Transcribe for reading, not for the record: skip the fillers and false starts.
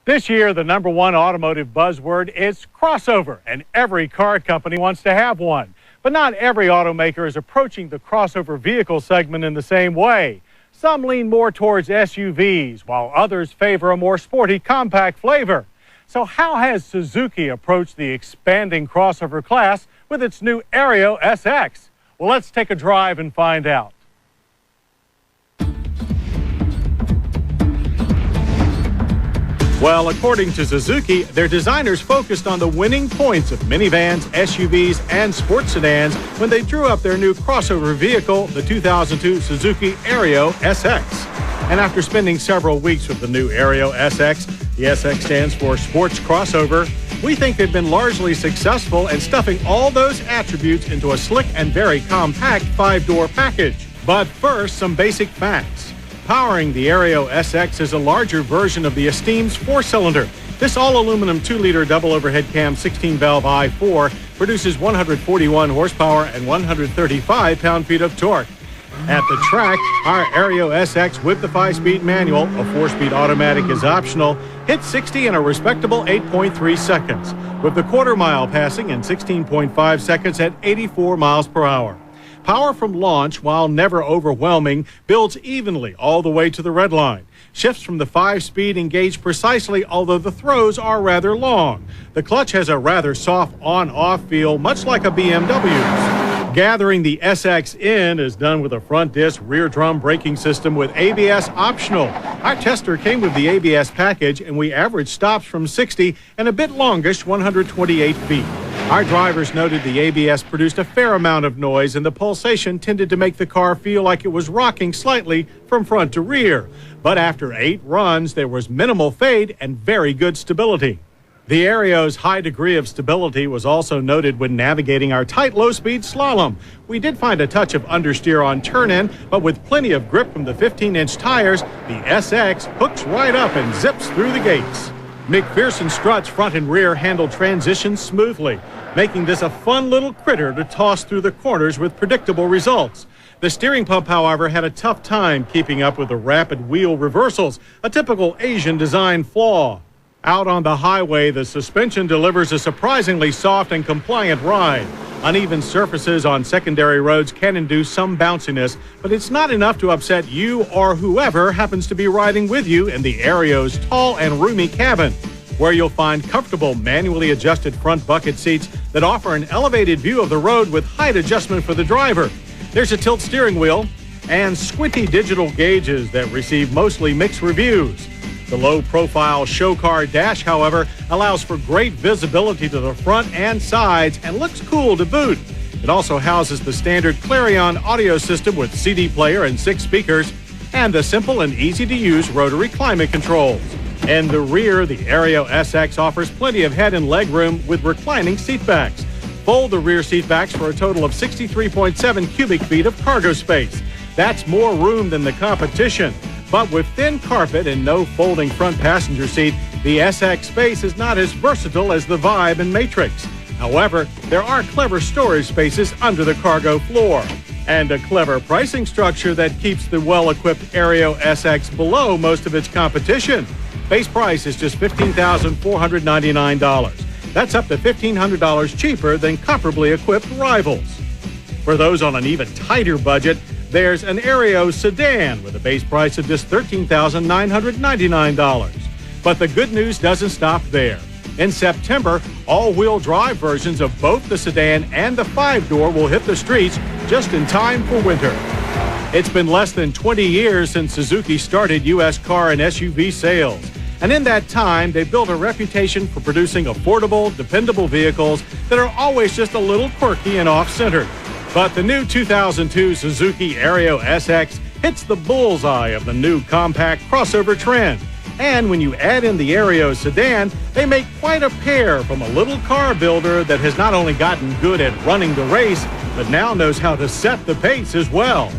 This year, the #1 automotive buzzword is crossover, and every car company wants to have one. But not every automaker is approaching the crossover vehicle segment in the same way. Some lean more towards SUVs, while others favor a more sporty, compact flavor. So how has Suzuki approached the expanding crossover class with its new Aerio SX? Well, let's take a drive and find out. Well, according to Suzuki, their designers focused on the winning points of minivans, SUVs, and sports sedans when they drew up their new crossover vehicle, the 2002 Suzuki Aerio SX. And after spending several weeks with the new Aerio SX, the SX stands for Sports Crossover, we think they've been largely successful in stuffing all those attributes into a slick and very compact 5-door package. But first, some basic facts. Powering the Aerio SX is a larger version of the Esteem's 4-cylinder. This all-aluminum 2-liter double overhead cam 16-valve i4 produces 141 horsepower and 135 pound-feet of torque. At the track, our Aerio SX with the 5-speed manual, a 4-speed automatic is optional, hit 60 in a respectable 8.3 seconds, with the quarter-mile passing in 16.5 seconds at 84 miles per hour. Power from launch, while never overwhelming, builds evenly all the way to the red line. Shifts from the 5-speed engage precisely, although the throws are rather long. The clutch has a rather soft on-off feel, much like a BMW's. Gathering the SX in is done with a front disc rear drum braking system with ABS optional. Our tester came with the ABS package, and we averaged stops from 60 and a bit longish 128 feet. Our drivers noted the ABS produced a fair amount of noise, and the pulsation tended to make the car feel like it was rocking slightly from front to rear. But after 8 runs, there was minimal fade and very good stability. The Aerio's high degree of stability was also noted when navigating our tight low-speed slalom. We did find a touch of understeer on turn-in, but with plenty of grip from the 15-inch tires, the SX hooks right up and zips through the gates. McPherson struts front and rear handle transitions smoothly, making this a fun little critter to toss through the corners with predictable results. The steering pump, however, had a tough time keeping up with the rapid wheel reversals, a typical Asian design flaw. Out on the highway, the suspension delivers a surprisingly soft and compliant ride. Uneven surfaces on secondary roads can induce some bounciness, but it's not enough to upset you or whoever happens to be riding with you in the Aerio's tall and roomy cabin, where you'll find comfortable manually adjusted front bucket seats that offer an elevated view of the road with height adjustment for the driver. There's a tilt steering wheel and squinty digital gauges that receive mostly mixed reviews. The low-profile show car dash, however, allows for great visibility to the front and sides and looks cool to boot. It also houses the standard Clarion audio system with CD player and 6 speakers, and the simple and easy-to-use rotary climate controls. In the rear, the Aerio SX offers plenty of head and leg room with reclining seatbacks. Fold the rear seatbacks for a total of 63.7 cubic feet of cargo space. That's more room than the competition. But with thin carpet and no folding front passenger seat, the SX space is not as versatile as the Vibe and Matrix. However, there are clever storage spaces under the cargo floor, and a clever pricing structure that keeps the well-equipped Aerio SX below most of its competition. Base price is just $15,499. That's up to $1,500 cheaper than comparably equipped rivals. For those on an even tighter budget, there's an Aerio sedan with a base price of just $13,999. But the good news doesn't stop there. In September, all-wheel drive versions of both the sedan and the 5-door will hit the streets just in time for winter. It's been less than 20 years since Suzuki started U.S. car and SUV sales. And in that time, they've built a reputation for producing affordable, dependable vehicles that are always just a little quirky and off-center. But the new 2002 Suzuki Aerio SX hits the bullseye of the new compact crossover trend. And when you add in the Aerio sedan, they make quite a pair from a little car builder that has not only gotten good at running the race, but now knows how to set the pace as well.